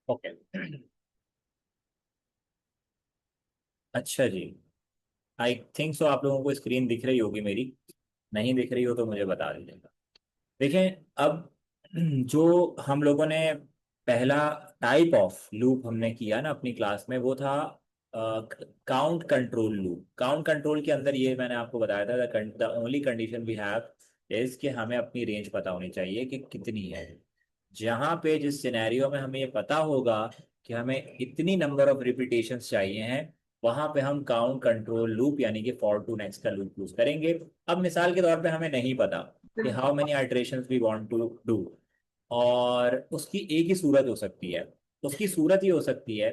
Okay. अच्छा जी। I think so आप लोगों को स्क्रीन दिख रही होगी मेरी। नहीं दिख रही हो तो मुझे बता दीजिएगा। देखें अब जो हम लोगों ने पहला टाइप ऑफ लूप हमने किया ना अपनी क्लास में, वो था count control loop. Count control के अंदर ये मैंने आपको बताया था, the only condition we have is कि हमें अपनी रेंज पता होनी चाहिए कि कितनी है। जहाँ पे जिस सिनेरियो में हमें ये पता होगा कि हमें इतनी नंबर ऑफ रिपीटेशंस चाहिए हैं, वहां पे हम काउंट कंट्रोल लूप यानी कि फॉर टू नेक्स्ट का लूप यूज करेंगे। अब मिसाल के तौर पे हमें नहीं पता कि how many iterations we want to do, और उसकी एक ही सूरत हो सकती है। उसकी सूरत ये हो सकती है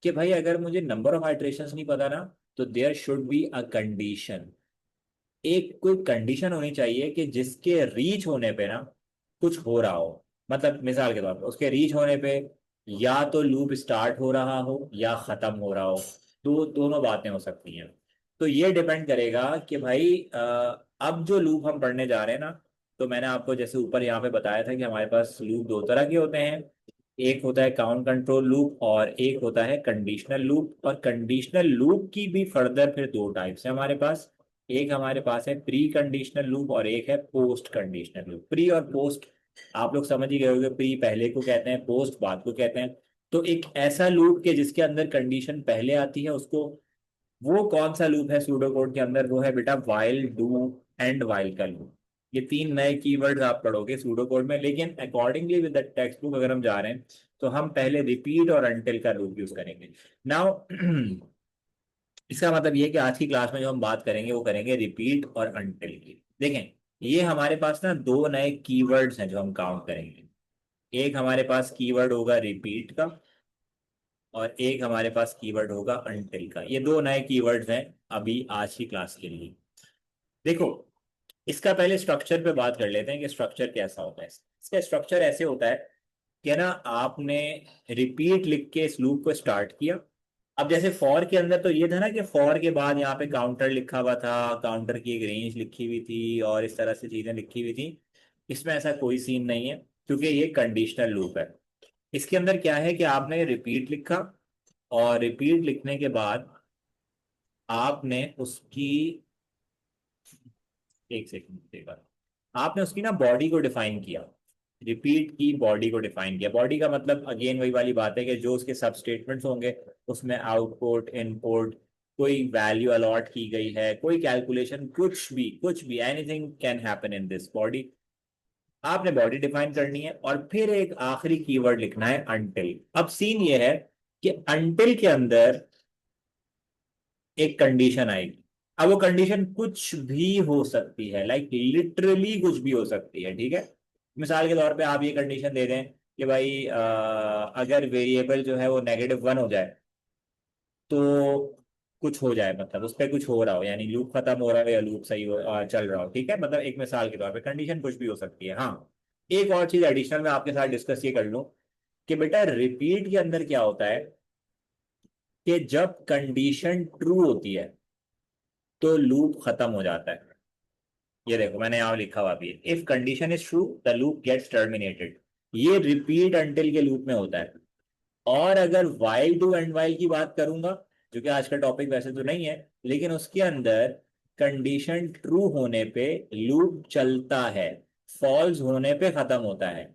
कि भाई अगर मुझे नंबर ऑफ आइटरेशंस नहीं पता ना, तो there should be a condition. एक कोई कंडीशन होनी चाहिए कि जिसके रीच होने पे ना कुछ हो रहा हो। मतलब मिसाल के तौर पे उसके रीच होने पे या तो लूप स्टार्ट हो रहा हो या खत्म हो रहा हो। दोनों बातें हो सकती हैं। तो ये डिपेंड करेगा कि भाई अब जो लूप हम पढ़ने जा रहे हैं ना, तो मैंने आपको जैसे ऊपर यहाँ पे बताया था कि हमारे पास लूप दो तरह के होते हैं। एक होता है काउंट कंट्रोल लूप और एक होता है कंडीशनल लूप। और कंडीशनल लूप की भी फर्दर फिर दो टाइप्स है हमारे पास। एक हमारे पास है प्री कंडीशनल लूप और एक है पोस्ट कंडीशनल लूप। प्री और पोस्ट आप लोग समझ ही गए होंगे। प्री पहले को कहते हैं, पोस्ट बाद को कहते हैं। तो एक ऐसा लूप के जिसके अंदर कंडीशन पहले आती है उसको, वो कौन सा लूप है सूडो कोड के अंदर, वो है बेटा वाइल, डू एंड वाइल का लूप। ये तीन नए कीवर्ड्स आप पढ़ोगे सूडो कोड में, लेकिन accordingly with the text book अगर हम जा रहे हैं तो हम पहले रिपीट और अनटिल का लूप यूज करेंगे। नाउ इसका मतलब ये है कि आज की क्लास में जो हम बात करेंगे वो करेंगे रिपीट और अनटिल की। देखें, ये हमारे पास ना दो नए कीवर्ड्स हैं जो हम काउंट करेंगे। एक हमारे पास कीवर्ड होगा रिपीट का और एक हमारे पास कीवर्ड होगा अनटिल का। ये दो नए कीवर्ड्स हैं अभी आज की क्लास के लिए। देखो, इसका पहले स्ट्रक्चर पे बात कर लेते हैं कि स्ट्रक्चर कैसा होता है। इसका स्ट्रक्चर ऐसे होता है कि ना आपने रिपीट लिख के इस लूप को स्टार्ट किया। अब जैसे फॉर के अंदर तो ये था ना कि फॉर के बाद यहाँ पे काउंटर लिखा हुआ था, काउंटर की एक रेंज लिखी हुई थी और इस तरह से चीजें लिखी हुई थी। इसमें ऐसा कोई सीन नहीं है क्योंकि ये कंडीशनल लूप है। इसके अंदर क्या है कि आपने रिपीट लिखा और रिपीट लिखने के बाद आपने उसकी, एक सेकंड देगा, आपने उसकी ना बॉडी को डिफाइन किया। रिपीट की बॉडी को डिफाइन किया। बॉडी का मतलब अगेन वही वाली बात है कि जो उसके सब स्टेटमेंट्स होंगे उसमें आउटपुट इनपुट कोई वैल्यू अलॉट की गई है, कोई कैलकुलेशन, कुछ भी anything can happen in this body. आपने बॉडी डिफाइन करनी है और फिर एक आखिरी कीवर्ड लिखना है अनटिल। अब सीन ये है कि अनटिल के अंदर एक कंडीशन आएगी। अब वो कंडीशन कुछ भी हो सकती है, लाइक लिटरली कुछ भी हो सकती है, ठीक है। मिसाल के तौर पे आप ये कंडीशन दे दें कि भाई अगर वेरिएबल जो है वो -1 हो जाए तो कुछ हो जाए, मतलब उस पर कुछ हो रहा हो, यानी लूप खत्म हो रहा हो या लूप सही हो चल रहा हो, ठीक है। मतलब एक मिसाल के तौर पे कंडीशन कुछ भी हो सकती है। हाँ, एक और चीज एडिशनल मैं आपके साथ डिस्कस ये कर लूं कि बेटा रिपीट के अंदर क्या होता है कि जब कंडीशन ट्रू होती है तो लूप खत्म हो जाता है। ये देखो मैंने यहाँ लिखा हुआ भी है, if condition is true the loop gets terminated. ये रिपीट अंटिल के लूप में होता है। और अगर वाइल डू एंड वाइल की बात करूंगा, जो कि आज का टॉपिक वैसे तो नहीं है, लेकिन उसके अंदर कंडीशन ट्रू होने पे लूप चलता है, फॉल्स होने पे खत्म होता है।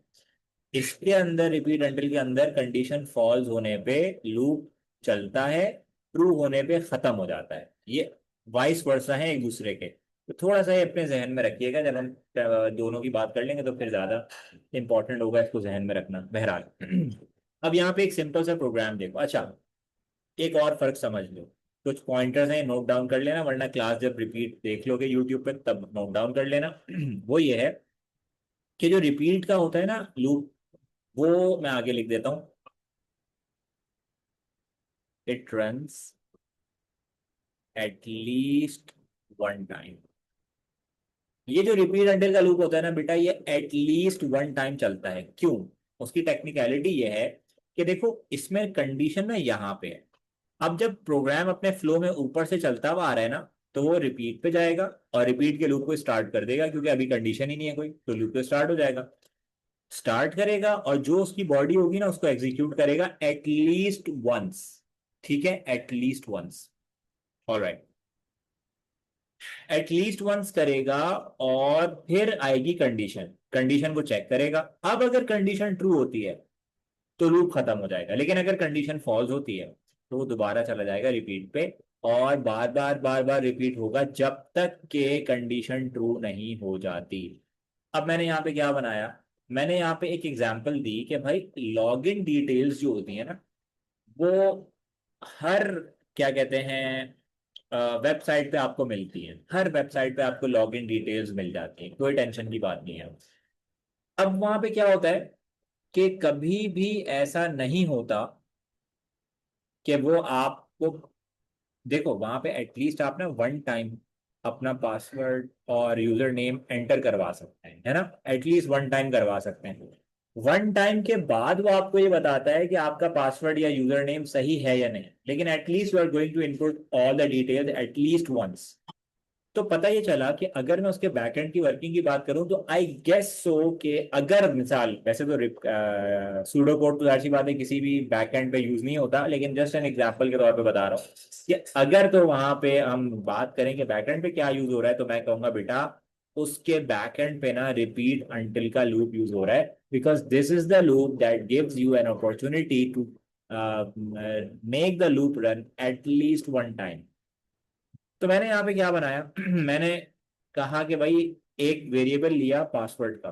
इसके अंदर रिपीट अंटिल के अंदर कंडीशन फॉल्स होने पे लूप चलता है, ट्रू होने पे खत्म हो जाता है। ये वाइस वर्सा है एक दूसरे के। तो थोड़ा सा ये अपने जहन में रखिएगा, जब हम दोनों की बात कर लेंगे तो फिर ज्यादा इंपॉर्टेंट होगा इसको जहन में रखना। बहरहाल अब यहाँ पे एक सिंपल सा प्रोग्राम देखो। अच्छा, एक और फर्क समझ लो। कुछ पॉइंटर्स हैं, नोट डाउन कर लेना, वरना क्लास जब रिपीट देख लोगे यूट्यूब पे तब नोट डाउन कर लेना। वो ये है कि जो रिपीट का होता है ना लूप, वो मैं आगे लिख देता हूँ। It runs at least one time. ये जो रिपीट अंटिल का लूप होता है ना बेटा, ये एट लीस्ट वन टाइम चलता है। क्यों? उसकी टेक्निकलिटी ये है कि देखो इसमें कंडीशन ना यहाँ पे है। अब जब प्रोग्राम अपने फ्लो में ऊपर से चलता हुआ आ रहा है ना, तो वो रिपीट पे जाएगा और रिपीट के लूप को स्टार्ट कर देगा, क्योंकि अभी कंडीशन ही नहीं है कोई, तो लूप तो स्टार्ट हो जाएगा। स्टार्ट करेगा और जो उसकी बॉडी होगी ना उसको एग्जीक्यूट करेगा एटलीस्ट वंस। ठीक है, at least once. Alright, at least once करेगा और फिर आएगी कंडीशन, कंडीशन को चेक करेगा। अब अगर कंडीशन ट्रू होती है तो लूप खत्म हो जाएगा, लेकिन अगर कंडीशन फॉल्स होती है तो वो दोबारा चला जाएगा रिपीट पे, और बार बार बार बार रिपीट होगा जब तक के कंडीशन ट्रू नहीं हो जाती। अब मैंने यहाँ पे क्या बनाया, मैंने यहाँ पे एक एग्जांपल दी कि भाई लॉगिन डिटेल्स जो होती है ना, वो हर, क्या कहते हैं, वेबसाइट पे आपको मिलती है, हर वेबसाइट पे आपको लॉगिन डिटेल्स मिल जाती है, कोई टेंशन की बात नहीं है। अब वहां पे क्या होता है कि कभी भी ऐसा नहीं होता कि वो आपको, देखो वहां पे एटलीस्ट आप ना वन टाइम अपना पासवर्ड और यूजर नेम एंटर करवा सकते हैं, है ना, एटलीस्ट वन टाइम करवा सकते हैं। वन टाइम के बाद वो आपको ये बताता है कि आपका पासवर्ड या यूजर नेम सही है या नहीं, लेकिन at least you are going to input all the details at least once. तो पता ये चला कि अगर मैं उसके बैकएंड की वर्किंग की बात करूं तो आई गेस सो कि अगर मिसाल, वैसे तो सूडो कोड तो जाहिर सी बात है किसी भी बैकएंड पे यूज नहीं होता, लेकिन जस्ट एन एग्जांपल के तौर पे बता रहा हूँ कि अगर तो वहां पे हम बात करें कि बैकएंड पे क्या यूज हो रहा है, तो मैं कहूंगा बेटा उसके बैकएंड पे ना रिपीट अंटिल का लूप यूज हो रहा है, because this is the loop that gives you an opportunity to make the loop run at least one time. तो मैंने यहाँ पे क्या बनाया मैंने कहा कि भाई एक वेरिएबल लिया पासवर्ड का,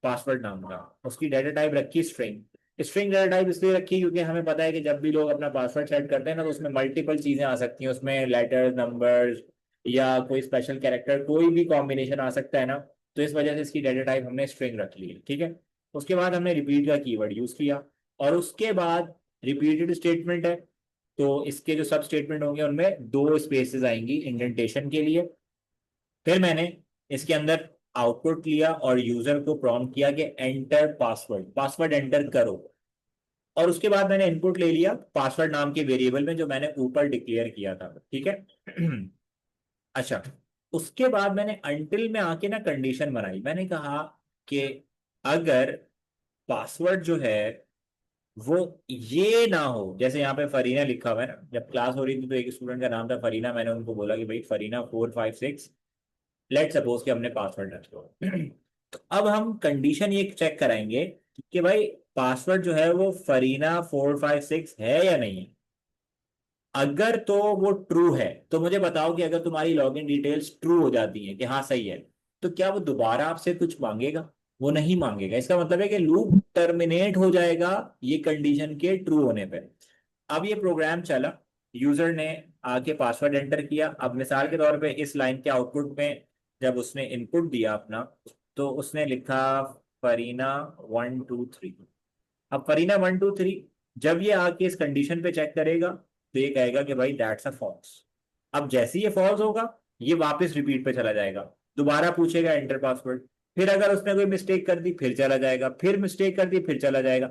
पासवर्ड नाम का, उसकी डाटा टाइप रखी स्ट्रिंग। स्ट्रिंग डाटा टाइप इसलिए रखी क्योंकि हमें पता है कि जब भी लोग अपना पासवर्ड सेट करते हैं ना, तो उसमें मल्टीपल चीजें आ सकती हैं, उसमें लेटर्स, नंबर्स या कोई स्पेशल कैरेक्टर, कोई भी कॉम्बिनेशन आ सकता है ना। तो इस वजह से इसकी डाटा टाइप हमने स्ट्रिंग रख ली है, ठीक है। उसके बाद हमने रिपीट का कीवर्ड यूज किया, और उसके बाद रिपीटेड स्टेटमेंट है, तो इसके जो सब स्टेटमेंट होंगे उनमें दो स्पेसेस आएंगी इंडेंटेशन के लिए। फिर मैंने इसके अंदर आउटपुट लिया और यूजर को प्रॉम्प्ट किया कि एंटर पासवर्ड, पासवर्ड एंटर करो। और उसके बाद मैंने इनपुट ले लिया पासवर्ड नाम के वेरिएबल में जो मैंने ऊपर डिक्लेयर किया था, ठीक है। अच्छा, उसके बाद मैंने अंटिल में आके ना कंडीशन बनाई, मैंने कहा कि अगर पासवर्ड जो है वो ये ना हो, जैसे यहाँ पे फरीना लिखा हुआ है ना, जब क्लास हो रही थी तो एक स्टूडेंट का नाम था फरीना, मैंने उनको बोला कि भाई फरीना 456, लेट सपोज कि हमने पासवर्ड रख लो। तो अब हम कंडीशन ये चेक कराएंगे कि भाई पासवर्ड जो है वो फरीना 456 है या नहीं है। अगर तो वो ट्रू है तो मुझे बताओ कि अगर तुम्हारी लॉगिन डिटेल्स ट्रू हो जाती है कि हाँ सही है, तो क्या वो दोबारा आपसे कुछ मांगेगा? वो नहीं मांगेगा। इसका मतलब है कि लूप टर्मिनेट हो जाएगा ये कंडीशन के ट्रू होने पे। अब ये प्रोग्राम चला, यूजर ने आके पासवर्ड एंटर किया। अब मिसाल के तौर पे इस लाइन के आउटपुट में जब उसने इनपुट दिया अपना, तो उसने लिखा फरीना 1 2 3। अब फरीना 1 2 3 जब ये आके इस कंडीशन पे चेक करेगा तो ये कहेगा कि भाई दैट्स अ फॉल्स। अब जैसे ही ये फॉल्स होगा ये वापस रिपीट पे चला जाएगा, दोबारा पूछेगा एंटर पासवर्ड। फिर अगर उसने कोई मिस्टेक कर दी फिर चला जाएगा, फिर मिस्टेक कर दी फिर चला जाएगा,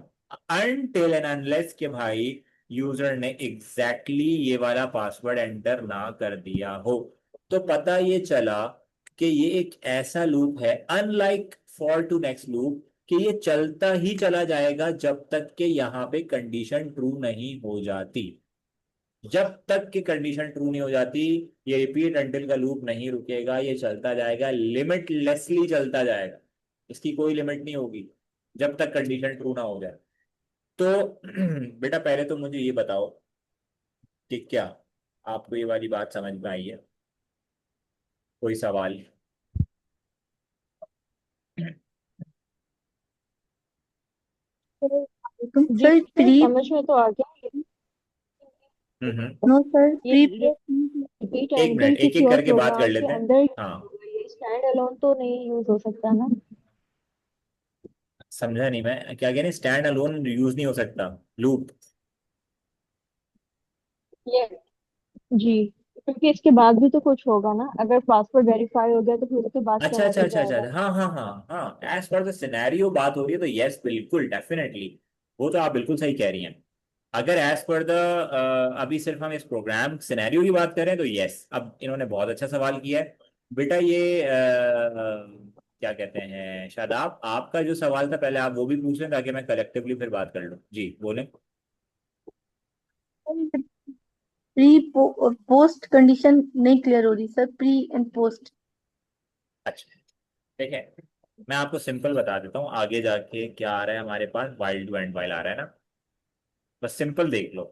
अनटिल एंड अनलेस के भाई यूजर ने एग्जैक्टली ये वाला पासवर्ड एंटर ना कर दिया हो। तो पता ये चला कि ये एक ऐसा लूप है, unlike for to next loop, कि ये चलता ही चला जाएगा जब तक कि यहाँ पे कंडीशन ट्रू नहीं हो जाती। जब तक कि कंडीशन ट्रू नहीं हो जाती ये रिपीट अंटिल का लूप नहीं रुकेगा, ये चलता जाएगा, लिमिटलेसली चलता जाएगा, इसकी कोई लिमिट नहीं होगी जब तक कंडीशन ट्रू ना हो जाए। तो बेटा पहले तो मुझे ये बताओ कि क्या आपको ये वाली बात समझ में आई है? कोई सवाल? जी सर सर, प्री समझ में तो आ गया। हम्म। नो सर ये प्री रिपीट एक एंगल मिनट, एक किसी एक और करके बात कर प्रोग्राम के लेते हैं। अंदर यूज हाँ, होगा, ये स्टैंड अलोन तो नहीं यूज हो सकता ना। समझा नहीं मैं, क्या कह रहे हैं? स्टैंड अलोन यूज नहीं हो सकता लूप? ये जी, क्योंकि इसके बाद भी तो कुछ होगा ना, अगर पासवर्ड वेरीफाई हो गया तो फिर उसके बाद अच्छा चला अच्छा तो अच्छा अच्छा जाएगा। अच्छा, हाँ हाँ हाँ हाँ, एज पर द सिनेरियो बात हो रही है तो यस बिल्कुल डेफिनेटली, वो तो आप बिल्कुल सही कह रही हैं। अगर एज पर द, अभी सिर्फ हम इस प्रोग्राम सिनेरियो की बात करें तो यस। अब इन्होंने बहुत अच्छा सवाल किया है बेटा, ये क्या कहते हैं, शादाब, आपका जो सवाल था पहले आप वो भी पूछ लें ताकि मैं कलेक्टिवली फिर बात कर लूँ। जी बोलें। प्री पोस्ट कंडीशन नहीं क्लियर हो रही सर, प्री एंड पोस्ट। अच्छा ठीक है, मैं आपको सिंपल बता देता हूँ, आगे जाके क्या आ रहा है हमारे पास, वाइल्ड टू एंड वाइल आ रहा है ना, बस सिंपल देख लो।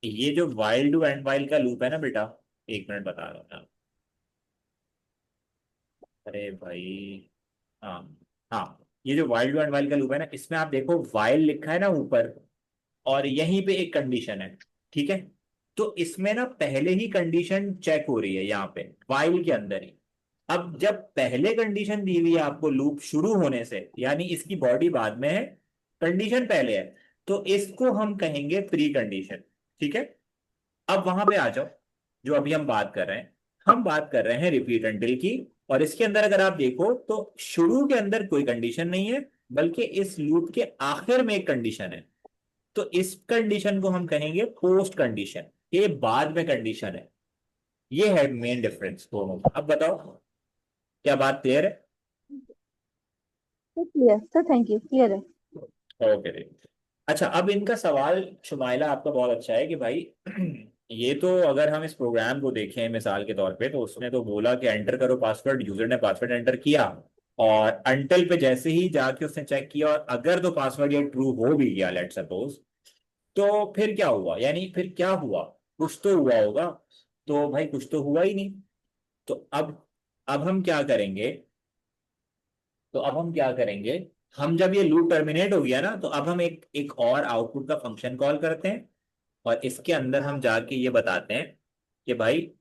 ये जो वाइल्ड टू एंड वाइल का लूप है ना बेटा, एक मिनट बता रहा हूँ मैं। अरे भाई, हाँ, हाँ, ये जो वाइल्ड टू एंड वाइल का लूप है ना, इसमें आप देखो वाइल लिखा है ना ऊपर, और यहीं पे एक कंडीशन है, ठीक है। तो इसमें ना पहले ही कंडीशन चेक हो रही है यहाँ पे वाइल के अंदर ही। अब जब पहले कंडीशन दी हुई है आपको लूप शुरू होने से, यानी इसकी बॉडी बाद में है, कंडीशन पहले है, तो इसको हम कहेंगे प्री कंडीशन, ठीक है। अब वहां पे आ जाओ, जो अभी हम बात कर रहे हैं, हम बात कर रहे हैं रिपीट अंटिल की। और इसके अंदर अगर आप देखो तो शुरू के अंदर कोई कंडीशन नहीं है, बल्कि इस लूप के आखिर में एक कंडीशन है। तो इस कंडीशन को हम कहेंगे पोस्ट कंडीशन, ये बाद में कंडीशन है। ये है मेन डिफरेंस दोनों का। अब बताओ, क्या बात क्लियर है? Sir clear, sir thank you, clear है। ओके। अच्छा, अब इनका सवाल शुमाइला आपका बहुत अच्छा है कि भाई ये तो अगर हम इस प्रोग्राम को देखें मिसाल के तौर पे, तो उसने तो बोला कि एंटर करो पासवर्ड, यूजर ने पासवर्ड एंटर किया, और अंटिल पे जैसे ही जाके उसने चेक किया और अगर तो पासवर्ड ये ट्रू हो भी गया, लेट सपोज, तो फिर क्या हुआ, यानी फिर क्या हुआ, कुछ तो हुआ होगा। तो भाई कुछ तो हुआ ही नहीं। तो अब हम क्या करेंगे, तो अब हम क्या करेंगे, हम जब ये लूप टर्मिनेट हो गया ना, तो अब हम एक एक और आउटपुट का फंक्शन कॉल करते हैं, और इसके अंदर हम जाके ये बताते हैं कि भाई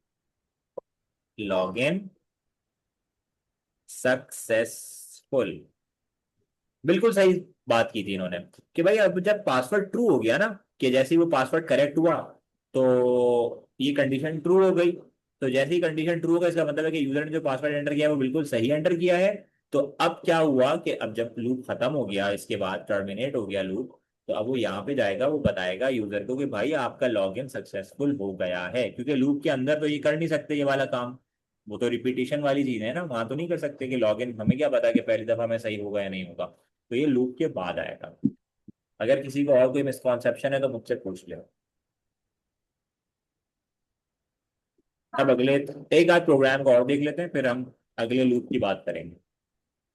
लॉग इन सक्सेसफुल। बिल्कुल सही बात की थी इन्होंने, कि भाई अब जब पासवर्ड ट्रू हो गया ना, कि जैसे ही वो पासवर्ड करेक्ट हुआ, तो ये कंडीशन ट्रू हो गई। तो जैसे ही कंडीशन ट्रू होगा, इसका मतलब है कि यूजर ने जो पासवर्ड एंटर किया है वो बिल्कुल सही एंटर किया है। तो अब क्या हुआ कि अब जब लूप खत्म हो गया, इसके बाद टर्मिनेट हो गया लूप, तो अब वो यहाँ पे जाएगा, वो बताएगा यूजर को कि भाई आपका लॉगिन सक्सेसफुल हो गया है, क्योंकि लूप के अंदर तो ये कर नहीं सकते ये वाला काम। वो तो रिपीटिशन वाली चीज है ना, वहां तो नहीं कर सकते कि लॉगिन, हमें क्या पता कि पहली दफा में सही होगा या नहीं होगा। तो ये लूप के बाद आएगा। अगर किसी को और कोई मिसकॉन्सेप्शन है तो मुझसे पूछ ले। अब अगले एक आध प्रोग्राम को और देख लेते हैं, फिर हम अगले लूप की बात करेंगे।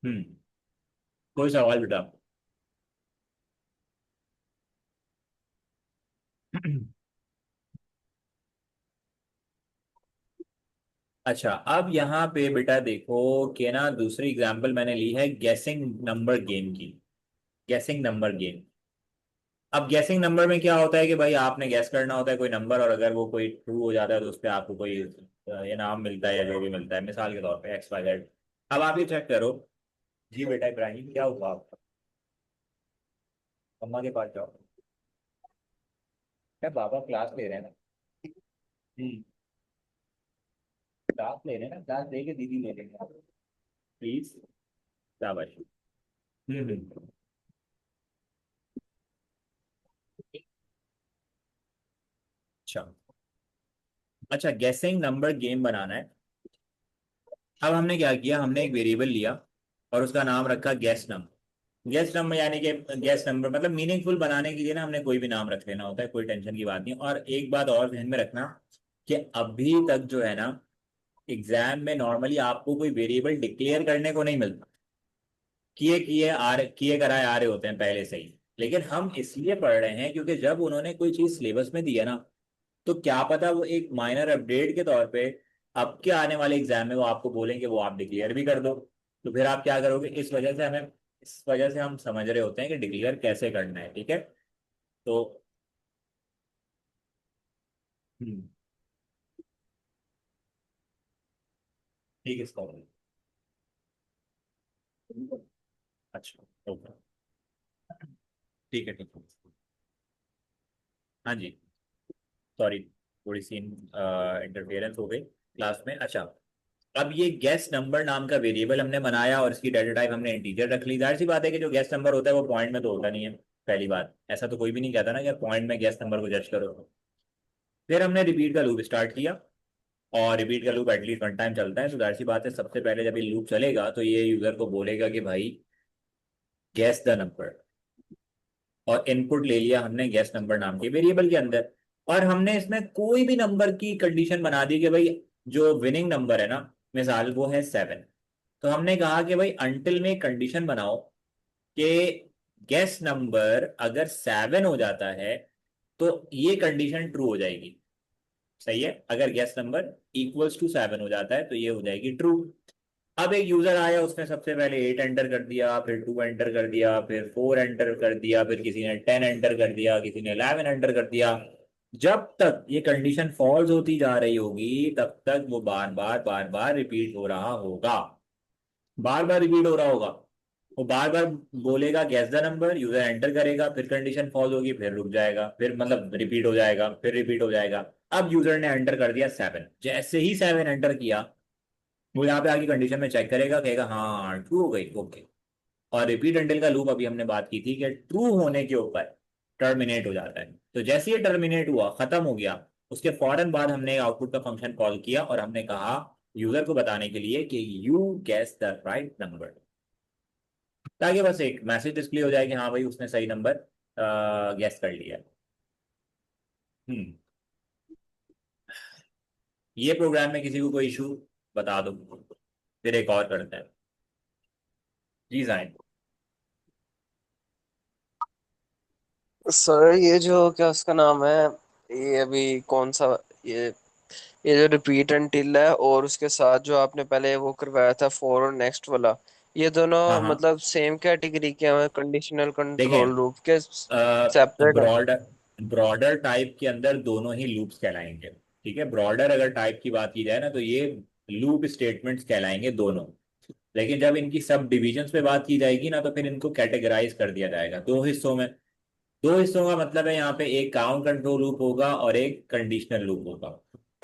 हम्म। कोई सवाल बेटा? अच्छा, अब यहाँ पे बेटा देखो कि ना, दूसरी एग्जांपल मैंने ली है गैसिंग नंबर गेम की। Guessing number game. अब गैसिंग नंबर में क्या होता है कि भाई आपने गैस करना होता है कोई नंबर, और अगर वो कोई ट्रू हो जाता है तो उस पर आपको कोई इनाम मिलता है या जो भी मिलता है, मिसाल के तौर पे XYZ। अब आप ये चेक करो। जी बेटा इब्राहिम, क्या हुआ आपका? अम्मा के पास जाओ। क्या बाबा क्लास ले रहे हैं ना? हम्म। क्लास ले रहे हैं ना, क्लास दे के दीदी ले लेंगे, प्लीज। शाबाश। हम्म। अच्छा। अच्छा, गैसिंग नंबर गेम बनाना है। अब हमने क्या किया, हमने एक वेरिएबल लिया और उसका नाम रखा गैस नंबर। गैस नंबर यानी कि गैस नंबर मतलब मीनिंगफुल बनाने के लिए ना हमने कोई भी नाम रख लेना होता है, कोई टेंशन की बात नहीं। और एक बात और ध्यान में रखना, कि अभी तक जो है ना, एग्जाम में नॉर्मली आपको कोई वेरिएबल डिक्लेयर करने को नहीं मिलता। किए किए आ रहे, किए कराए आ रहे होते हैं पहले से ही। लेकिन हम इसलिए पढ़ रहे हैं क्योंकि जब उन्होंने कोई चीज सिलेबस में दिया ना, तो क्या पता वो एक माइनर अपडेट के तौर पे अब के आने वाले एग्जाम में वो आपको बोलेंगे वो आप डिक्लेयर भी कर दो। तो फिर आप क्या करोगे, इस वजह से हम समझ रहे होते हैं कि डिक्लेयर कैसे करना है, ठीक है। तो हम्म, ठीक है, इसका अच्छा, ओके, ठीक है, ठीक है। हाँ जी, सॉरी, थोड़ी सी इंटरफेरेंस हो गई क्लास में। अच्छा, अब ये गेस्ट नंबर नाम का वेरिएबल हमने बनाया और इसकी डाटा टाइप हमने इंटीजर रख ली। जाहिर सी बात है कि जो गेस्ट नंबर होता है वो पॉइंट में तो होता नहीं है। पहली बात, ऐसा तो कोई भी नहीं कहता ना कि पॉइंट में गेस्ट नंबर को जज करो। फिर हमने रिपीट का लूप स्टार्ट किया, और रिपीट का लूप एटलीस्ट 1 टाइम चलता है, तो जाहिर सी बात है सबसे पहले जब ये लूप चलेगा तो ये यूजर को बोलेगा कि भाई गेस द नंबर, और इनपुट ले लिया हमने गेस नंबर नाम के वेरिएबल के अंदर, और हमने इसमें कोई भी नंबर की कंडीशन बना दी कि भाई जो विनिंग नंबर है ना, मिसाल वो है 7। तो हमने कहा कि भाई अंटिल में कंडीशन बनाओ कि गेस नंबर अगर 7 हो जाता है तो ये कंडीशन ट्रू हो जाएगी। सही है, अगर गेस नंबर इक्वल्स टू 7 हो जाता है तो ये हो जाएगी ट्रू। अब एक यूजर आया, उसने सबसे पहले 8 एंटर कर दिया, फिर 2 एंटर कर दिया, फिर 4 एंटर कर दिया, फिर किसी ने 10 एंटर कर दिया, किसी ने 11 एंटर कर दिया। जब तक ये कंडीशन फॉल्स होती जा रही होगी तब तक वो बार बार बार बार रिपीट हो रहा होगा, बार बार रिपीट हो रहा होगा। वो बार बार बोलेगा gas the number, user enter करेगा, फिर कंडीशन फॉल्स होगी, फिर रुक जाएगा, फिर मतलब रिपीट हो जाएगा, फिर रिपीट हो जाएगा। अब यूजर ने एंटर कर दिया 7, जैसे ही 7 एंटर किया वो यहाँ पे आगे कंडीशन में चेक करेगा, कहेगा हाँ ट्रू हो गई, ओके। और रिपीट अंटिल का लूप अभी हमने बात की थी कि ट्रू होने के ऊपर टर्मिनेट हो जाता है। तो जैसे ही टर्मिनेट हुआ, खत्म हो गया, उसके फौरन बाद हमने आउटपुट का फंक्शन कॉल किया और हमने कहा यूजर को बताने के लिए कि you guess the right number, ताकि बस एक मैसेज डिस्प्ले हो जाए कि हाँ भाई उसने सही नंबर गेस कर लिया। हम्म। ये प्रोग्राम में किसी को कोई इशू बता दो, फिर एक और करते हैं। जी जाइन। सर ये जो क्या उसका नाम है, ये अभी कौन सा, ये ये जो रिपीट एंड है और उसके साथ जो आपने पहले वो करवाया था फॉर और नेक्स्ट वाला, ये दोनों हाँ हाँ, मतलब सेम कैटेगरी के हैं, कंडीशनल कंट्रोल देखें, लूप के सेपरेट हैं? ब्रॉडर ब्रॉडर टाइप के अंदर दोनों ही लूप्स कहलाएंगे। ठीक है, ब्रॉडर अगर टाइप की बात की जाए ना तो ये लूप स्टेटमेंट्स कहलाएंगे दोनों। लेकिन जब इनकी सब डिविजन्स पे बात की जाएगी ना तो फिर इनको कैटेगराइज कर दिया जाएगा दो हिस्सों में। दो हिस्सों का मतलब है, यहाँ पे एक काउंट कंट्रोल लूप होगा और एक कंडीशनल लूप होगा।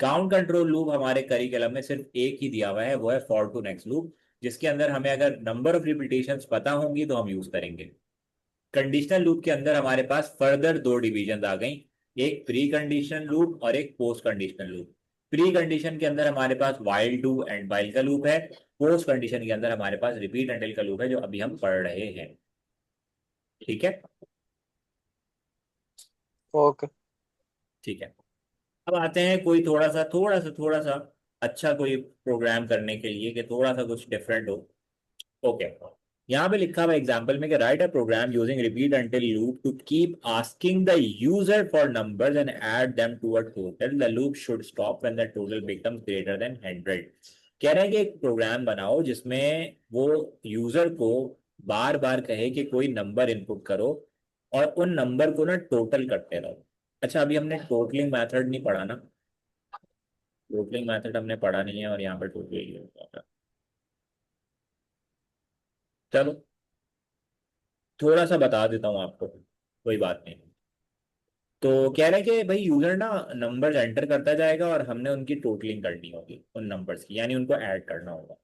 काउंट कंट्रोल लूप हमारे करिकुलम में सिर्फ एक ही दिया हुआ है, वो है फॉर टू नेक्स्ट लूप, जिसके अंदर हमें अगर नंबर ऑफ रिपीटेशंस पता होंगी तो हम यूज करेंगे। कंडीशनल लूप के अंदर हमारे पास फर्दर दो डिवीजन आ गई, एक प्री कंडीशन लूप और एक post conditional loop. Pre condition के अंदर हमारे पास वाइल डू एंड वाइल का लूप है, पोस्ट कंडीशन के अंदर हमारे पास रिपीट एंटिल का लूप है, जो अभी हम पढ़ रहे हैं। ठीक है। ओके। ठीक है, अब आते हैं कोई थोड़ा सा अच्छा कोई प्रोग्राम करने के लिए कि थोड़ा सा कुछ डिफरेंट हो। ओके, यहाँ पे लिखा हुआ एग्जांपल में कि write a program using repeat until loop to keep asking the user for numbers and add them to a total, the loop should stop when the total becomes greater than 100। कह रहे हैं कि एक programme बनाओ जिसमें वो user को बार बार कहे कि कोई नंबर इनपुट करो और उन नंबर को ना टोटल करते रहो। अच्छा, अभी हमने टोटलिंग मेथड नहीं पढ़ा ना, टोटलिंग मेथड हमने पढ़ा नहीं है और यहाँ पर टोटलिंग होगा। चलो थोड़ा सा बता देता हूँ आपको, कोई बात नहीं। तो कह रहे हैं कि भाई यूजर ना नंबर्स एंटर करता जाएगा और हमने उनकी टोटलिंग करनी होगी उन नंबर्स की, यानी उनको ऐड करना होगा।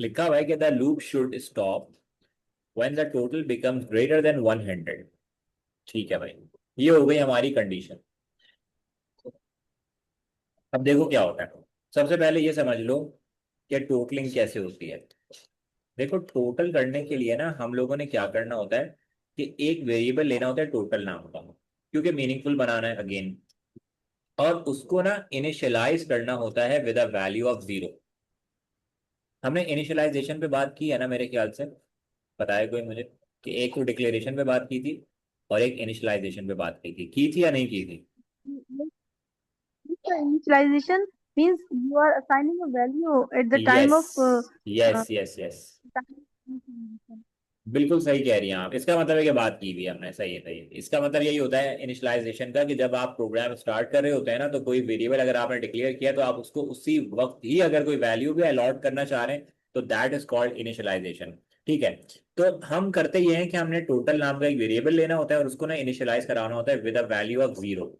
लिखा हुआ है कि the loop should stop when the total becomes greater than 100। ठीक है भाई, ये हो गई हमारी कंडीशन। अब देखो क्या होता है। सबसे पहले ये समझ लो कि टोटलिंग कैसे होती है। देखो, टोटल करने के लिए ना हम लोगों ने क्या करना होता है कि एक वेरिएबल लेना होता है टोटल नाम का, क्योंकि मीनिंगफुल बनाना है अगेन, और उसको ना इनिशियलाइज करना होता है विद अ वैल्यू ऑफ 0। हमने इनिशियलाइजेशन पे बात की है ना मेरे ख्याल से, बताया कोई मुझे कि एक तो डिक्लेरेशन पे बात की थी और एक इनिशियलाइजेशन पे बात की थी या नहीं की थी? Initialization means you are assigning a value at the time yes of yes yes yes, time. बिल्कुल सही कह रही हैं आप। इसका मतलब है कि बात की हुई है हमने, सही है सही है। इसका मतलब यही होता है इनिशियलाइजेशन का कि जब आप प्रोग्राम स्टार्ट कर रहे होते हैं ना तो कोई वेरिएबल अगर आपने डिक्लेयर किया तो आप उसको उसी वक्त ही अगर कोई वैल्यू भी अलॉट करना चाह रहे हैं तो दैट इज कॉल्ड इनिशियलाइजेशन। ठीक है, तो हम करते ये हैं कि हमने टोटल नाम का एक वेरिएबल लेना होता है और उसको ना इनिशियलाइज कराना होता है विद अ वैल्यू ऑफ 0।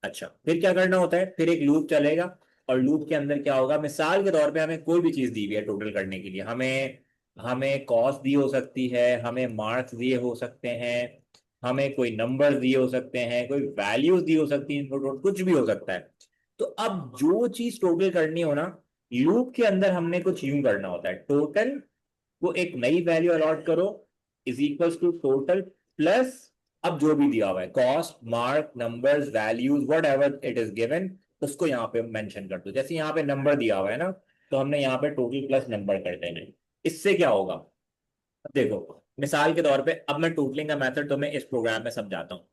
अच्छा, फिर क्या करना होता है, फिर एक लूप चलेगा और लूप के अंदर क्या होगा, मिसाल के तौर पे हमें कोई भी चीज दी हुई है टोटल करने के लिए, हमें हमें कॉस्ट दी हो सकती है, हमें मार्क्स दिए हो सकते हैं, हमें कोई नंबर दिए हो सकते हैं, कोई वैल्यूज दी हो सकती है, इनको कुछ भी हो सकता है। तो अब जो चीज टोटल करनी हो ना, लूप के अंदर हमने कुछ यूं करना होता है, टोटल को एक नई वैल्यू अलॉट करो is equals to total plus, अब जो भी दिया हुआ है cost, mark, numbers, values, whatever it is given, उसको यहाँ पे मेंशन कर दो। जैसे यहाँ पे नंबर दिया हुआ है ना, तो हमने यहाँ पे टोटल प्लस नंबर कर देना है। इससे क्या होगा, अब देखो मिसाल के तौर पे, अब मैं टोटलिंग का मेथड तुम्हें इस प्रोग्राम में समझाता हूँ।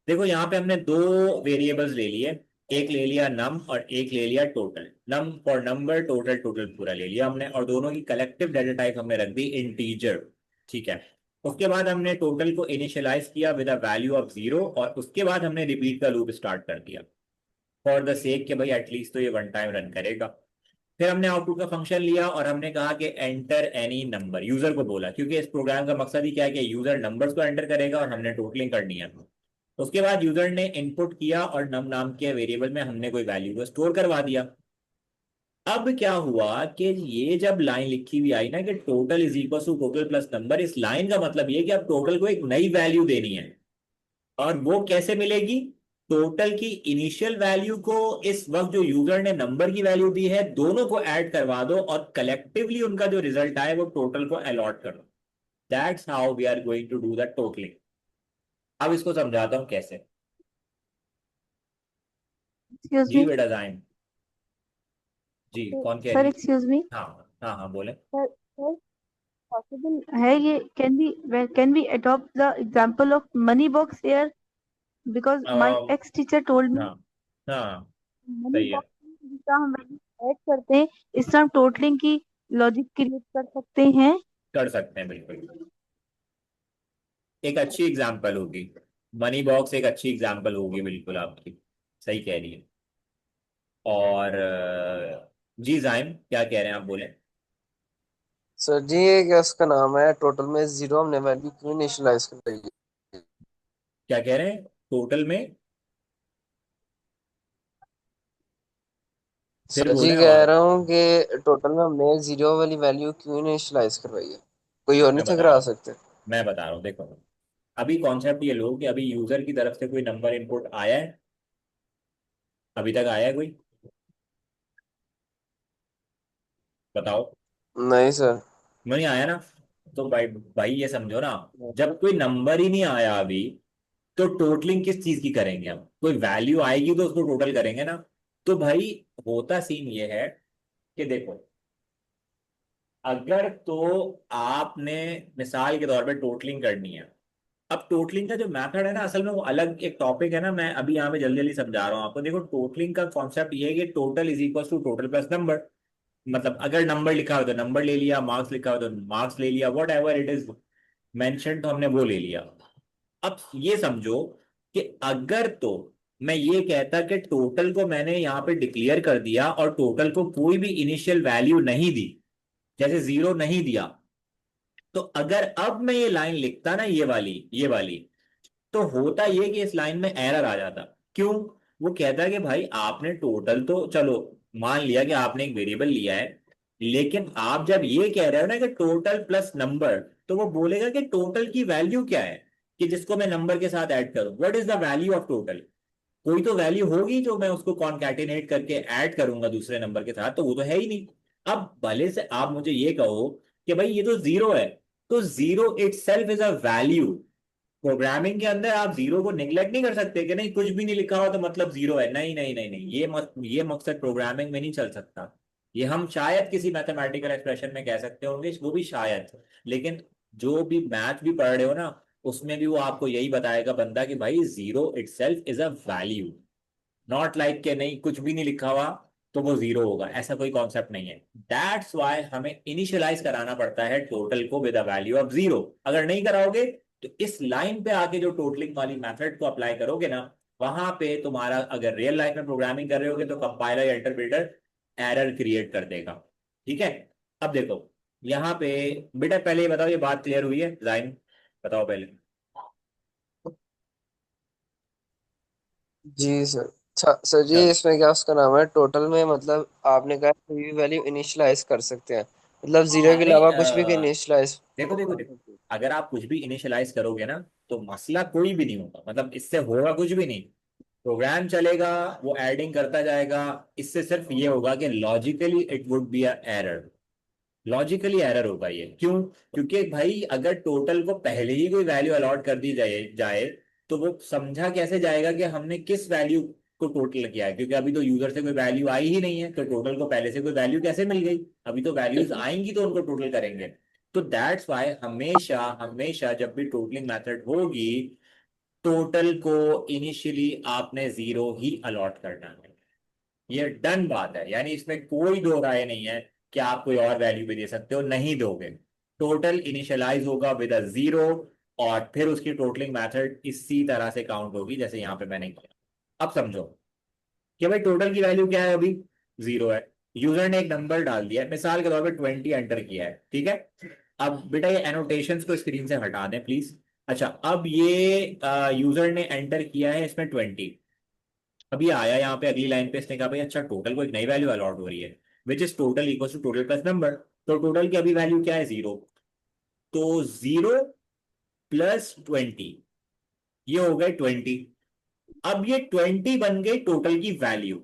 देखो यहाँ पे हमने दो वेरिएबल्स ले लिए, एक ले लिया नम और एक ले लिया total. Num for number, total total पूरा ले लिया हमने, और दोनों की कलेक्टिव डाटा टाइप हमने रख दी इंटीजर। ठीक है। उसके बाद हमने टोटल को इनिशियलाइज किया विद अ वैल्यू ऑफ 0, और उसके बाद हमने रिपीट का लूप स्टार्ट कर दिया फॉर द सेक कि भाई एटलीस्ट तो ये वन टाइम रन करेगा। फिर हमने आउटपुट का फंक्शन लिया और हमने कहा कि एंटर एनी नंबर, यूजर को बोला, क्योंकि इस प्रोग्राम का मकसद ही क्या है कि यूजर नंबर्स को एंटर करेगा और हमने टोटलिंग करनी है। उसके बाद यूजर ने इनपुट किया और नम नाम के वेरिएबल में हमने कोई वैल्यू को स्टोर करवा दिया। अब क्या हुआ कि ये जब लाइन लिखी हुई आई ना कि total is equal to total plus number, इस लाइन का मतलब ये कि अब टोटल को एक नई वैल्यू देनी है। और वो कैसे मिलेगी, टोटल की इनिशियल वैल्यू को इस वक्त जो यूजर ने नंबर की वैल्यू दी है दोनों को ऐड करवा दो और कलेक्टिवली उनका जो रिजल्ट आए वो टोटल को अलॉट कर दो। That's how we are going to do the totalling. अब इसको समझाता हूं कैसे। एक्सक्यूज जी मी बेटा जाइन। जी कौन कह सर, रही है? एक्सक्यूज मी हाँ हाँ हाँ बोले। सर सर, पॉसिबल है ये? Can we adopt the example of money box here? Because my uh, ex teacher told me हाँ हाँ मनी सही है, बॉक्स में जिस तरह हम वैल्यू ऐड करते हैं, इस तरह हम टोटलिंग की लॉजिक क्रिएट कर सकते हैं। कर सकते हैं बिल्कुल। एक अच्छी एग्जाम्पल होगी, मनी बॉक्स एक अच्छी एग्जाम्पल होगी बिल्कुल आपकी, सही कह रही है। और जी जाइम क्या कह रहे हैं आप, बोले। सर जी ये क्या उसका नाम है, टोटल में जीरो हमने वैल्यू क्यों इनिशियलाइज कर रही है? क्या कह रहे हैं टोटल में, फिर सर जी बोले कह आवाज। रहा हूँ कि टोटल में हमने जीरो वाली वैल्यू क्यों इनिशियलाइज करवाई है, कोई और नहीं मैं था बता करा रहा हूँ, सकते? मैं बता रहा हूँ, देखो अभी कॉन्सेप्ट ये लो कि अभी यूजर की तरफ से कोई नंबर इनपुट आया है, अभी तक आया है कोई, बताओ। नहीं सर। नहीं आया ना, तो भाई भाई ये समझो ना, जब कोई नंबर ही नहीं आया अभी, तो टोटलिंग किस चीज की करेंगे हम, कोई वैल्यू आएगी तो उसको टोटल करेंगे ना। तो भाई होता सीन ये है कि देखो, अगर तो आपने मिसाल के तौर पे टोटलिंग करनी है, अब टोटलिंग का जो मेथड है ना असल में वो अलग एक टॉपिक है ना, मैं अभी यहाँ पे जल्दी जल्दी समझा रहा हूँ आपको। देखो टोटलिंग का कॉन्सेप्ट ये है कि total is equal to total plus number. मतलब अगर नंबर लिखा हो तो नंबर ले लिया, मार्क्स लिखा हो तो मार्क्स ले लिया, what ever it is mention तो हमने वो ले लिया। अब ये समझो कि अगर तो मैं ये कहता कि टोटल को मैंने यहाँ पे डिक्लेयर कर दिया और टोटल को कोई भी इनिशियल वैल्यू नहीं दी, जैसे 0 नहीं दिया, तो अगर अब मैं ये लाइन लिखता ना, ये वाली, तो होता ये कि इस लाइन में एरर आ जाता। क्यों? वो कहता है कि भाई आपने टोटल तो चलो मान लिया कि आपने एक वेरिएबल लिया है, लेकिन आप जब ये कह रहे हो ना कि टोटल प्लस नंबर, तो वो बोलेगा कि टोटल की वैल्यू क्या है, कि जिसको मैं नंबर के साथ ऐड करूं, what is the value of total. कोई तो वैल्यू होगी जो मैं उसको कॉन्कैटिनेट करके ऐड करूंगा दूसरे नंबर के साथ, तो वो तो है ही नहीं। अब भले से आप मुझे ये कहो कि भाई ये तो 0 है, तो 0 it self is a value. Programming के अंदर आप 0 को निगलेक्ट नहीं कर सकते कि नहीं कुछ भी नहीं लिखा हुआ तो मतलब 0 है, नहीं नहीं नहीं नहीं, ये मकसद प्रोग्रामिंग में नहीं चल सकता। ये हम शायद किसी मैथमेटिकल एक्सप्रेशन में कह सकते होंगे, वो भी शायद। लेकिन जो भी मैथ भी पढ़ रहे हो ना, उसमें भी वो आपको यही बताएगा बंदा कि भाई 0 it self is a value, not like के नहीं कुछ भी नहीं लिखा हुआ तो वो 0 होगा, ऐसा कोई कॉन्सेप्ट नहीं है। दैट्स वाई हमें इनिशियलाइज कराना पड़ता है टोटल को विद अ वैल्यू ऑफ 0। अगर नहीं कराओगे तो इस लाइन पे आके जो टोटलिंग वाली मेथड को अप्लाई करोगे ना, वहां पे तुम्हारा, अगर रियल लाइफ में प्रोग्रामिंग कर रहे होगे तो कंपाइलर या इंटरप्रेटर एरर क्रिएट कर देगा। ठीक है। अब देखो यहाँ पे, बेटा पहले ये बताओ, ये बात क्लियर हुई है लाइन, बताओ पहले। जी सर। अच्छा सर जी चल इसमें क्या उसका नाम है, टोटल में मतलब आपने कहा कोई भी वैल्यू इनिशियलाइज कर सकते हैं, मतलब जीरो हाँ के नहीं, अलावा कुछ भी इनिशियलाइज? देखो देखो देखो, अगर आप कुछ भी इनिशियलाइज करोगे ना, तो मसला कोई भी नहीं होगा, मतलब इससे होगा कुछ भी नहीं। प्रोग्राम चलेगा, वो एडिंग करता जाएगा। इससे सिर्फ ये होगा कि logically it would be a error. Logically error होगा ये, क्यों? क्योंकि भाई अगर टोटल को पहले ही कोई वैल्यू अलॉट कर दी जाए तो वो समझा कैसे जाएगा कि हमने किस वैल्यू को टोटल किया है? क्योंकि अभी तो यूजर से कोई वैल्यू आई ही नहीं है, तो टोटल को पहले से कोई वैल्यू कैसे मिल गई? अभी तो वैल्यूज आएंगी तो उनको टोटल करेंगे। तो दैट्स वाई हमेशा हमेशा जब भी टोटलिंग मेथड होगी, टोटल को इनिशियली आपने जीरो ही अलॉट करना है। ये डन बात है, यानी इसमें कोई दो राय नहीं है कि आप कोई और वैल्यू भी दे सकते हो, नहीं दोगे। टोटल इनिशियलाइज होगा विद अ जीरो, और फिर उसकी टोटलिंग मेथड इसी तरह से काउंट होगी जैसे यहाँ पे मैंने किया। अब समझो कि भाई टोटल की वैल्यू क्या है, अभी जीरो है। यूजर ने एक नंबर डाल दिया है, मिसाल के तौर पे 20 एंटर किया है, ठीक है। अब बेटा ये एनोटेशंस को स्क्रीन से हटा दें प्लीज। अच्छा, अब ये यूजर ने एंटर किया है इसमें 20। अब ये आया यहाँ पे अगली लाइन पे, इसने कहा भाई अच्छा टोटल को एक नई वैल्यू अलॉट हो रही है, which is total equal to total plus number. तो टोटल की अभी वैल्यू क्या है? जीरो। तो जीरो प्लस 20, ये हो गए 20। अब ये 20 बन गई टोटल की value.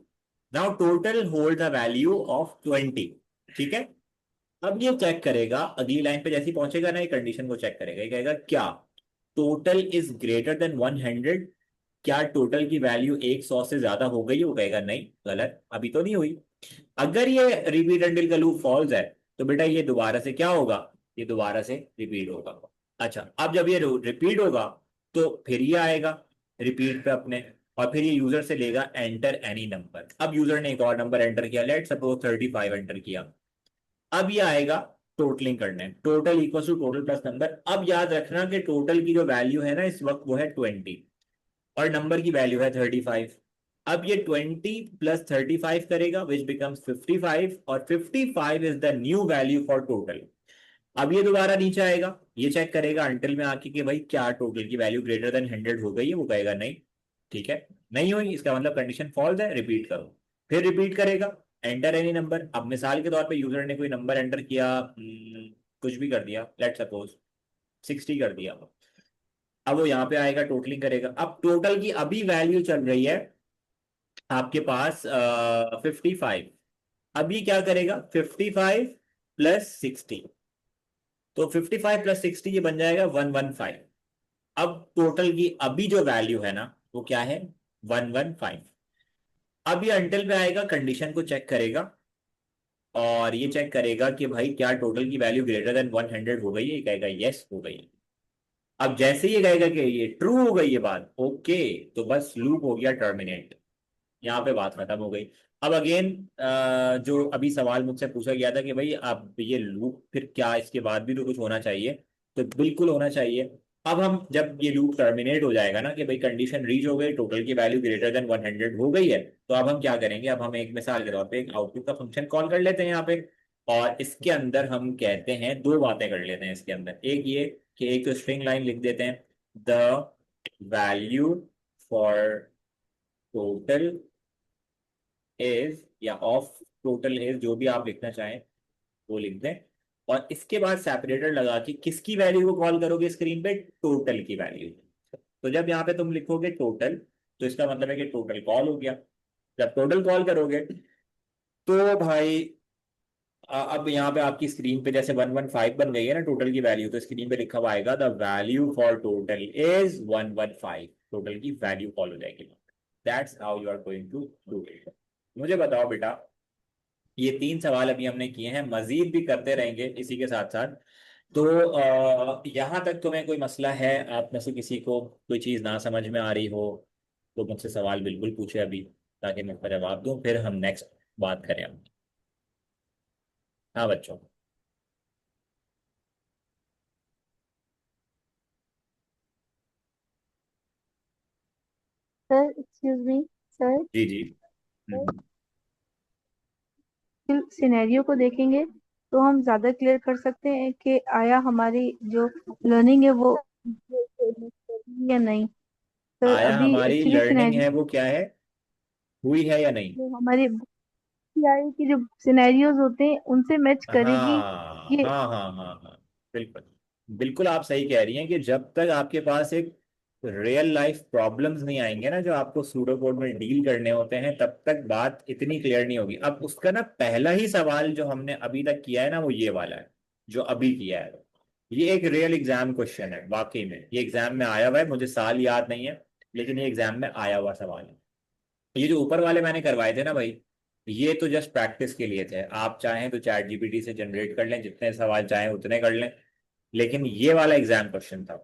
Now total hold the value of 20, ठीक है। अब ये चेक करेगा अगली लाइन पे जैसे ही पहुंचेगा ना, ये कंडीशन को चेक करेगा, ये कहेगा क्या टोटल इज ग्रेटर देन 100? क्या टोटल की वैल्यू 100 से ज्यादा हो गई? वो कहेगा नहीं, गलत, अभी तो नहीं हुई। अगर ये रिपीट अंटिल का लूप फॉल्स है, तो बेटा ये दोबारा से क्या होगा? ये दोबारा से रिपीट होगा। अच्छा, अब जब ये रिपीट होगा तो फिर ये आएगा रिपीट पे अपने, और फिर ये यूजर से लेगा एंटर एनी नंबर। अब यूजर ने एक और नंबर एंटर किया, लेट सपोज 35 एंटर किया। अब ये आएगा टोटलिंग करने, total equal to total plus number. अब याद रखना कि टोटल की जो वैल्यू है ना इस वक्त वो है 20, और नंबर की वैल्यू है 35। अब ये 20 प्लस 35 करेगा विच बिकम्स 55, और 55 is the new value for total. अब ये दोबारा नीचे आएगा, ये चेक करेगा अंटिल में आके कि भाई क्या टोटल की वैल्यू ग्रेटर देन 100 हो गई है? वो कहेगा नहीं, ठीक है, नहीं हुई, इसका मतलब कंडीशन फॉल्स है, रिपीट करो। फिर रिपीट करेगा एंटर एनी नंबर। अब मिसाल के तौर पे यूजर ने कोई नंबर एंटर किया, कुछ भी कर दिया, लेट सपोज 60 कर दिया। अब वो यहाँ पे आएगा टोटलिंग करेगा। अब टोटल की अभी वैल्यू चल रही है आपके पास 55। अब ये क्या करेगा? 55 प्लस 60, तो 55 प्लस 60 ये बन जाएगा 115। अब टोटल की अभी जो वैल्यू है ना वो क्या है? 115। अब ये अंटिल पे आएगा, कंडीशन को चेक करेगा, और ये चेक करेगा कि भाई क्या टोटल की वैल्यू ग्रेटर देन 100 हो गई है? ये कहेगा यस हो गई। अब जैसे ही ये कहेगा कि ये ट्रू हो गई ये बात, ओके, तो बस लूप हो गया टर्मिनेट, यहाँ पे बात खत्म हो गई। अब अगेन जो अभी सवाल मुझसे पूछा गया था कि भाई अब ये लूप फिर क्या, इसके बाद भी तो कुछ होना चाहिए? तो बिल्कुल होना चाहिए। अब हम जब ये लूप टर्मिनेट हो जाएगा ना कि भाई कंडीशन रीच हो गई, टोटल की वैल्यू ग्रेटर देन 100 हो गई है, तो अब हम क्या करेंगे? अब हम एक मिसाल के तौर पे एक आउटपुट का फंक्शन कॉल कर लेते हैं यहाँ पे, और इसके अंदर हम कहते हैं दो बातें कर लेते हैं इसके अंदर। एक ये कि एक तो स्ट्रिंग लाइन लिख देते हैं, the value for total is, या ऑफ टोटल इज, जो भी आप लिखना चाहें वो लिख दें। और इसके बाद सेपरेटर लगा के किसकी वैल्यू को कॉल करोगे स्क्रीन पे? टोटल की वैल्यू। तो जब यहाँ पे तुम लिखोगे टोटल, तो इसका मतलब है कि टोटल कॉल हो गया। जब टोटल कॉल करोगे तो भाई अब यहाँ पे आपकी स्क्रीन पे जैसे 115 बन गई है ना टोटल की वैल्यू, तो स्क्रीन पे लिखा हुआ आएगा the value for total is 115। Total की वैल्यू कॉल हो जाएगी। That's how you are going to do it. मुझे बताओ बेटा, ये तीन सवाल अभी हमने किए हैं, मजीद भी करते रहेंगे इसी के साथ साथ। तो यहाँ तक तुम्हें कोई मसला है? आप में से किसी को कोई चीज़ ना समझ में आ रही हो तो मुझसे सवाल बिल्कुल पूछे अभी, ताकि मैं उसका जवाब दूं, फिर हम नेक्स्ट बात करें हम। हाँ बच्चों। सर एक्सक्यूज मी सर, जी जी। सिनेरियो को देखेंगे तो हम ज्यादा क्लियर कर सकते हैं कि आया हमारी जो लर्निंग है वो या नहीं। सर आया अभी हमारी एक्चुअली लर्निंग सिनेरियो है वो क्या है, हुई है या नहीं? जो हमारी सीआई की जो सिनेरियोज होते हैं उनसे मैच करेगी हाँ ये। हाँ हाँ हाँ हाँ, बिल्कुल। बिल्कुल आप सही कह रही हैं कि जब तक आपके पास एक रियल लाइफ प्रॉब्लम्स नहीं आएंगे ना जो आपको सूडो कोड में डील करने होते हैं, तब तक बात इतनी क्लियर नहीं होगी। अब उसका ना पहला ही सवाल जो हमने अभी तक किया है ना, वो ये वाला है जो अभी किया है। ये एक रियल एग्जाम क्वेश्चन है, वाकई में ये एग्जाम में आया हुआ है, मुझे साल याद नहीं है, लेकिन ये एग्जाम में आया हुआ सवाल है। ये जो ऊपर वाले मैंने करवाए थे ना भाई, ये तो जस्ट प्रैक्टिस के लिए थे। आप चाहें तो चैट जीपीटी से जनरेट कर लें, जितने सवाल चाहें उतने कर लें, लेकिन ये वाला एग्जाम क्वेश्चन था।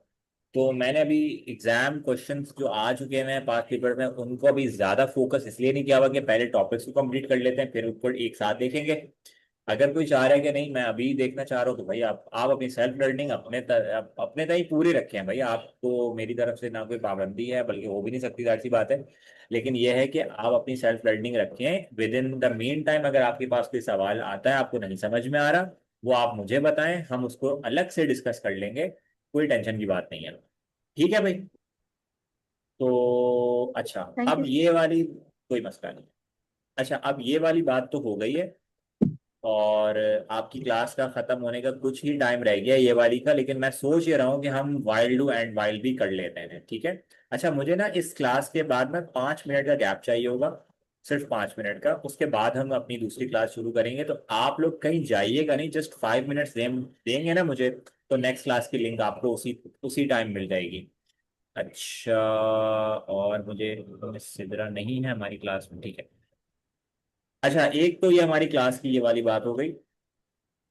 तो मैंने अभी एग्जाम क्वेश्चंस जो आ चुके हैं पास पेपर में, उनको अभी ज्यादा फोकस इसलिए नहीं किया हुआ कि पहले टॉपिक्स को कंप्लीट कर लेते हैं फिर ऊपर एक साथ देखेंगे। अगर कोई चाह रहा है कि नहीं मैं अभी देखना चाह रहा हूँ, तो भाई आप अपनी सेल्फ लर्निंग अपने तक ही पूरी रखें भाई। आपको मेरी तरफ से ना कोई पाबंदी है, बल्कि हो भी नहीं सकती, जाहिर सी बात है। लेकिन यह है कि आप अपनी सेल्फ लर्निंग रखें। With in the mean time अगर आपके पास कोई सवाल आता है, आपको नहीं समझ में आ रहा, वो आप मुझे बताएं, हम उसको अलग से डिस्कस कर लेंगे। कोई टेंशन की बात नहीं है। ठीक है भाई। तो अच्छा, थैंक अब यू। ये वाली कोई मसला नहीं। अच्छा, अब ये वाली बात तो हो गई है, और आपकी क्लास का खत्म होने का कुछ ही टाइम रह गया है ये वाली का। लेकिन मैं सोच ये रहा हूँ कि हम वाइल डू एंड वाइल भी कर लेते हैं, ठीक है। अच्छा, मुझे ना इस क्लास के बाद में 5 मिनट का गैप चाहिए होगा, सिर्फ 5 मिनट का। उसके बाद हम अपनी दूसरी क्लास शुरू करेंगे। तो आप लोग कहीं जाइएगा नहीं, जस्ट 5 मिनट्स देंगे ना मुझे, तो नेक्स्ट क्लास की लिंक आपको उसी उसी टाइम मिल जाएगी। अच्छा, और मुझे सिदरा नहीं है हमारी क्लास में, ठीक है। अच्छा, एक तो ये हमारी क्लास की ये वाली बात हो गई।